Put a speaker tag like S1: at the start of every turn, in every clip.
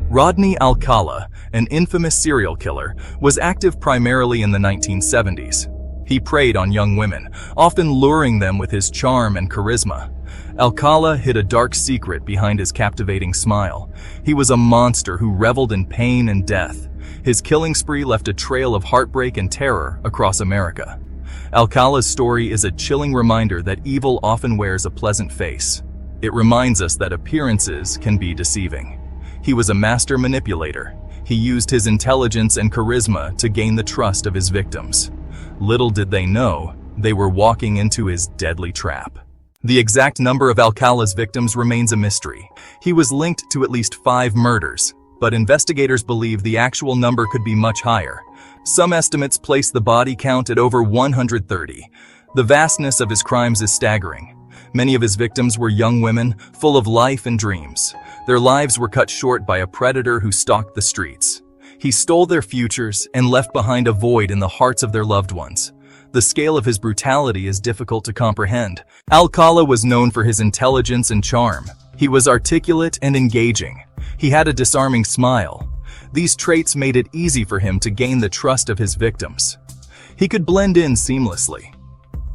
S1: Rodney Alcala, an infamous serial killer, was active primarily in the 1970s. He preyed on young women, often luring them with his charm and charisma. Alcala hid a dark secret behind his captivating smile. He was a monster who reveled in pain and death. His killing spree left a trail of heartbreak and terror across America. Alcala's story is a chilling reminder that evil often wears a pleasant face. It reminds us that appearances can be deceiving. He was a master manipulator. He used his intelligence and charisma to gain the trust of his victims. Little did they know, they were walking into his deadly trap. The exact number of Alcala's victims remains a mystery. He was linked to at least 5 murders, but investigators believe the actual number could be much higher. Some estimates place the body count at over 130. The vastness of his crimes is staggering. Many of his victims were young women, full of life and dreams. Their lives were cut short by a predator who stalked the streets. He stole their futures and left behind a void in the hearts of their loved ones. The scale of his brutality is difficult to comprehend. Alcala was known for his intelligence and charm. He was articulate and engaging. He had a disarming smile. These traits made it easy for him to gain the trust of his victims. He could blend in seamlessly.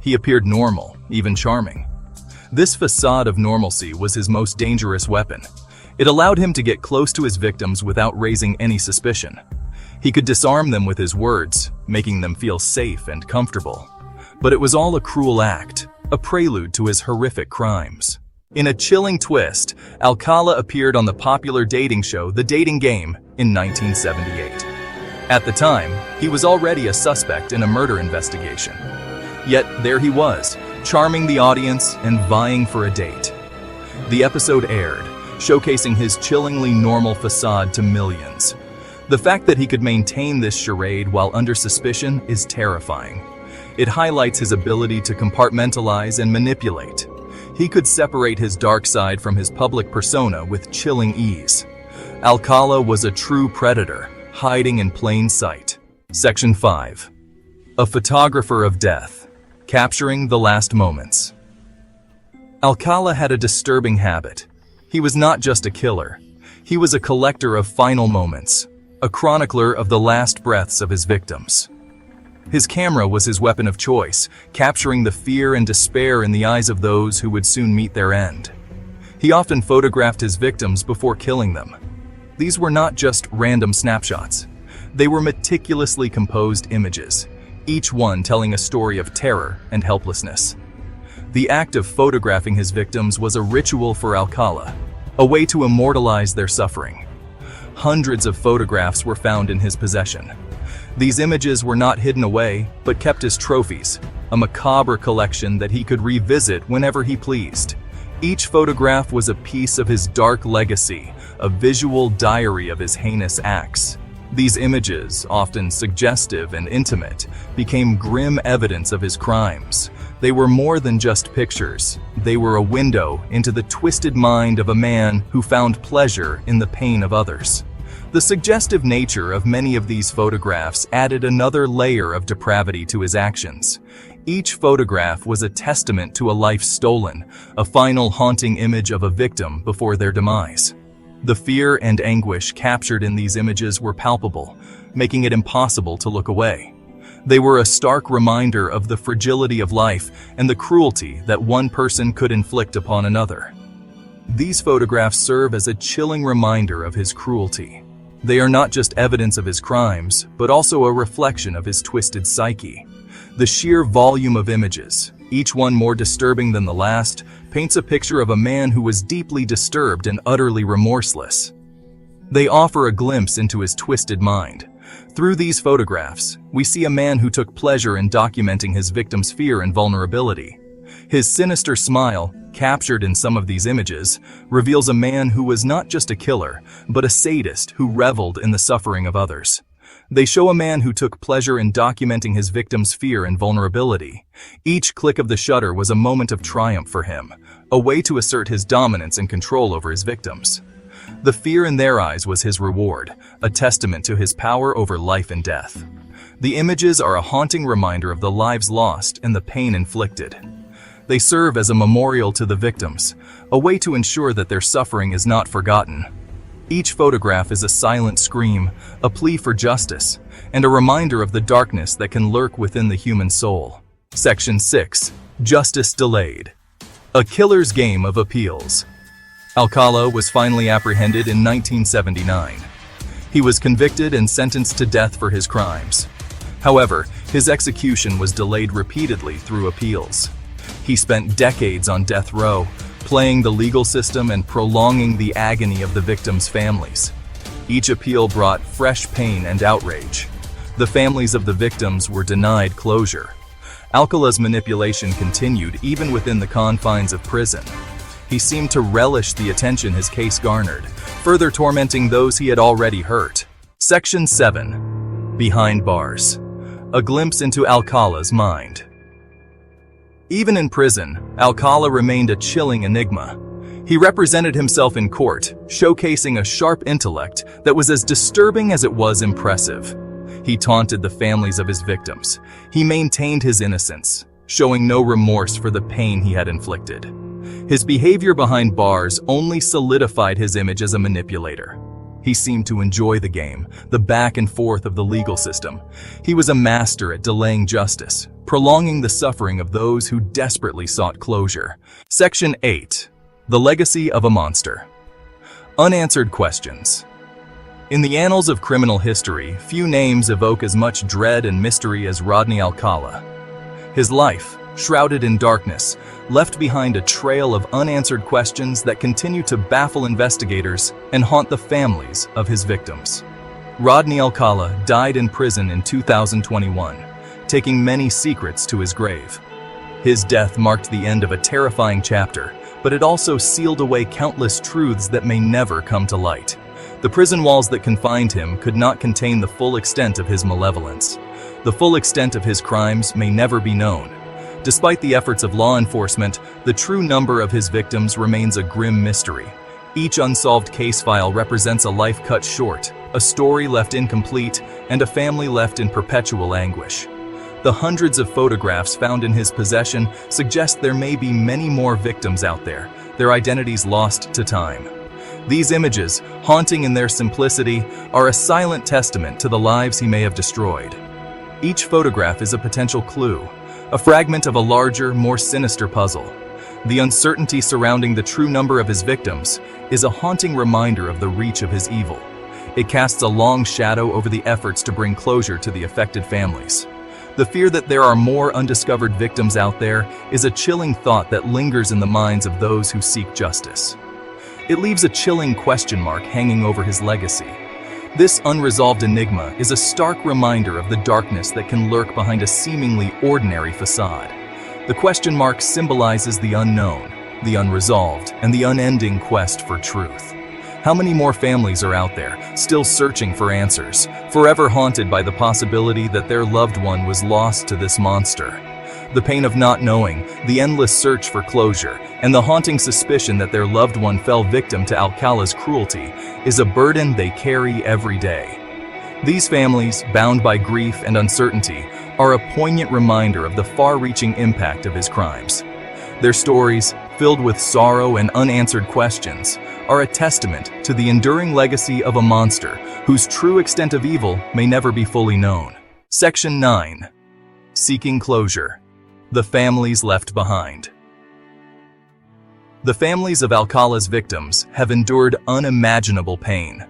S1: He appeared normal, even charming. This facade of normalcy was his most dangerous weapon. It allowed him to get close to his victims without raising any suspicion. He could disarm them with his words, making them feel safe and comfortable. But it was all a cruel act, a prelude to his horrific crimes. In a chilling twist, Alcala appeared on the popular dating show The Dating Game in 1978. At the time, he was already a suspect in a murder investigation. Yet there he was, charming the audience and vying for a date. The episode aired, showcasing his chillingly normal facade to millions. The fact that he could maintain this charade while under suspicion is terrifying. It highlights his ability to compartmentalize and manipulate. He could separate his dark side from his public persona with chilling ease. Alcala was a true predator, hiding in plain sight. Section 5. A photographer of death, capturing the last moments. Alcala had a disturbing habit. He was not just a killer. He was a collector of final moments, a chronicler of the last breaths of his victims. His camera was his weapon of choice, capturing the fear and despair in the eyes of those who would soon meet their end. He often photographed his victims before killing them. These were not just random snapshots. They were meticulously composed images, each one telling a story of terror and helplessness. The act of photographing his victims was a ritual for Alcala, a way to immortalize their suffering. Hundreds of photographs were found in his possession. These images were not hidden away, but kept as trophies, a macabre collection that he could revisit whenever he pleased. Each photograph was a piece of his dark legacy, a visual diary of his heinous acts. These images, often suggestive and intimate, became grim evidence of his crimes. They were more than just pictures. They were a window into the twisted mind of a man who found pleasure in the pain of others. The suggestive nature of many of these photographs added another layer of depravity to his actions. Each photograph was a testament to a life stolen, a final haunting image of a victim before their demise. The fear and anguish captured in these images were palpable, making it impossible to look away. They were a stark reminder of the fragility of life and the cruelty that one person could inflict upon another. These photographs serve as a chilling reminder of his cruelty. They are not just evidence of his crimes, but also a reflection of his twisted psyche. The sheer volume of images, each one more disturbing than the last, paints a picture of a man who was deeply disturbed and utterly remorseless. They offer a glimpse into his twisted mind. Through these photographs, we see a man who took pleasure in documenting his victims' fear and vulnerability. His sinister smile, captured in some of these images, reveals a man who was not just a killer, but a sadist who reveled in the suffering of others. They show a man who took pleasure in documenting his victims' fear and vulnerability. Each click of the shutter was a moment of triumph for him, a way to assert his dominance and control over his victims. The fear in their eyes was his reward, a testament to his power over life and death. The images are a haunting reminder of the lives lost and the pain inflicted. They serve as a memorial to the victims, a way to ensure that their suffering is not forgotten. Each photograph is a silent scream, a plea for justice, and a reminder of the darkness that can lurk within the human soul. Section 6. Justice Delayed. A killer's game of appeals. Alcala was finally apprehended in 1979. He was convicted and sentenced to death for his crimes. However, his execution was delayed repeatedly through appeals. He spent decades on death row, playing the legal system and prolonging the agony of the victims' families. Each appeal brought fresh pain and outrage. The families of the victims were denied closure. Alcala's manipulation continued even within the confines of prison. He seemed to relish the attention his case garnered, further tormenting those he had already hurt. Section 7. Behind Bars. A glimpse into Alcala's mind. Even in prison, Alcala remained a chilling enigma. He represented himself in court, showcasing a sharp intellect that was as disturbing as it was impressive. He taunted the families of his victims. He maintained his innocence, showing no remorse for the pain he had inflicted. His behavior behind bars only solidified his image as a manipulator. He seemed to enjoy the game, the back and forth of the legal system. He was a master at delaying justice, prolonging the suffering of those who desperately sought closure. Section 8. The Legacy of a Monster. Unanswered questions. In the annals of criminal history, few names evoke as much dread and mystery as Rodney Alcala. His life, shrouded in darkness, left behind a trail of unanswered questions that continue to baffle investigators and haunt the families of his victims. Rodney Alcala died in prison in 2021, taking many secrets to his grave. His death marked the end of a terrifying chapter, but it also sealed away countless truths that may never come to light. The prison walls that confined him could not contain the full extent of his malevolence. The full extent of his crimes may never be known. Despite the efforts of law enforcement, the true number of his victims remains a grim mystery. Each unsolved case file represents a life cut short, a story left incomplete, and a family left in perpetual anguish. The hundreds of photographs found in his possession suggest there may be many more victims out there, their identities lost to time. These images, haunting in their simplicity, are a silent testament to the lives he may have destroyed. Each photograph is a potential clue, a fragment of a larger, more sinister puzzle. The uncertainty surrounding the true number of his victims is a haunting reminder of the reach of his evil. It casts a long shadow over the efforts to bring closure to the affected families. The fear that there are more undiscovered victims out there is a chilling thought that lingers in the minds of those who seek justice. It leaves a chilling question mark hanging over his legacy. This unresolved enigma is a stark reminder of the darkness that can lurk behind a seemingly ordinary facade. The question mark symbolizes the unknown, the unresolved, and the unending quest for truth. How many more families are out there, still searching for answers, forever haunted by the possibility that their loved one was lost to this monster? The pain of not knowing, the endless search for closure, and the haunting suspicion that their loved one fell victim to Alcala's cruelty is a burden they carry every day. These families, bound by grief and uncertainty, are a poignant reminder of the far-reaching impact of his crimes. Their stories, filled with sorrow and unanswered questions, are a testament to the enduring legacy of a monster whose true extent of evil may never be fully known. Section 9. Seeking Closure. The families left behind. The families of Alcala's victims have endured unimaginable pain.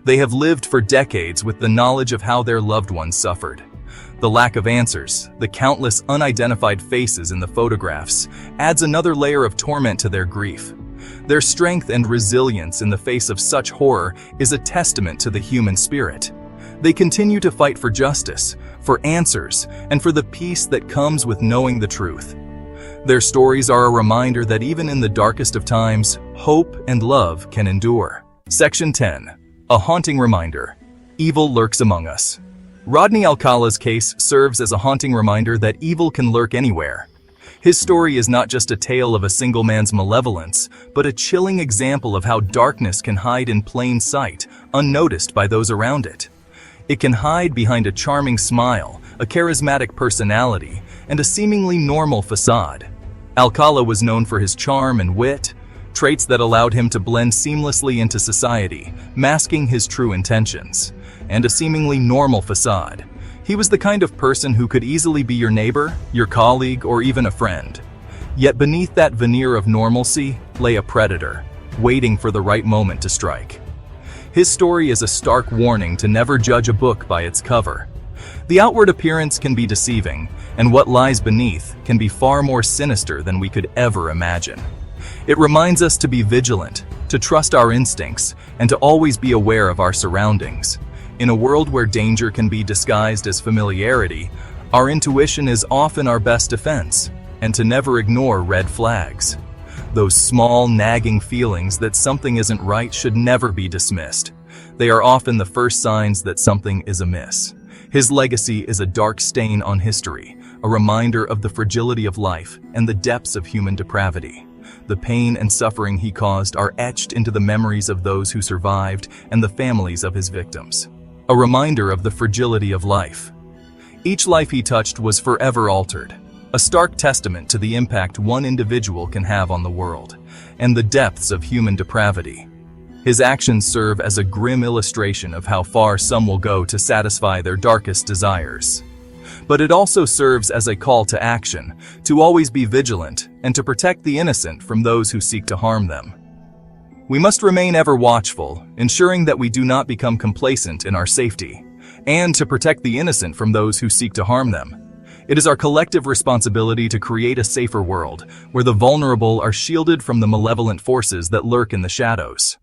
S1: They have lived for decades with the knowledge of how their loved ones suffered. The lack of answers, the countless unidentified faces in the photographs, adds another layer of torment to their grief. Their strength and resilience in the face of such horror is a testament to the human spirit. They continue to fight for justice, for answers, and for the peace that comes with knowing the truth. Their stories are a reminder that even in the darkest of times, hope and love can endure. Section 10. A haunting reminder. Evil lurks among us. Rodney Alcala's case serves as a haunting reminder that evil can lurk anywhere. His story is not just a tale of a single man's malevolence, but a chilling example of how darkness can hide in plain sight, unnoticed by those around it. It can hide behind a charming smile, a charismatic personality, and a seemingly normal facade. Alcala was known for his charm and wit, traits that allowed him to blend seamlessly into society, masking his true intentions, and a seemingly normal facade. He was the kind of person who could easily be your neighbor, your colleague, or even a friend. Yet beneath that veneer of normalcy lay a predator, waiting for the right moment to strike. His story is a stark warning to never judge a book by its cover. The outward appearance can be deceiving, and what lies beneath can be far more sinister than we could ever imagine. It reminds us to be vigilant, to trust our instincts, and to always be aware of our surroundings. In a world where danger can be disguised as familiarity, our intuition is often our best defense, and to never ignore red flags. Those small, nagging feelings that something isn't right should never be dismissed. They are often the first signs that something is amiss. His legacy is a dark stain on history, a reminder of the fragility of life and the depths of human depravity. The pain and suffering he caused are etched into the memories of those who survived and the families of his victims. A reminder of the fragility of life. Each life he touched was forever altered, a stark testament to the impact one individual can have on the world, and the depths of human depravity. His actions serve as a grim illustration of how far some will go to satisfy their darkest desires. But it also serves as a call to action, to always be vigilant, and to protect the innocent from those who seek to harm them. We must remain ever watchful, ensuring that we do not become complacent in our safety, and to protect the innocent from those who seek to harm them. It is our collective responsibility to create a safer world, where the vulnerable are shielded from the malevolent forces that lurk in the shadows.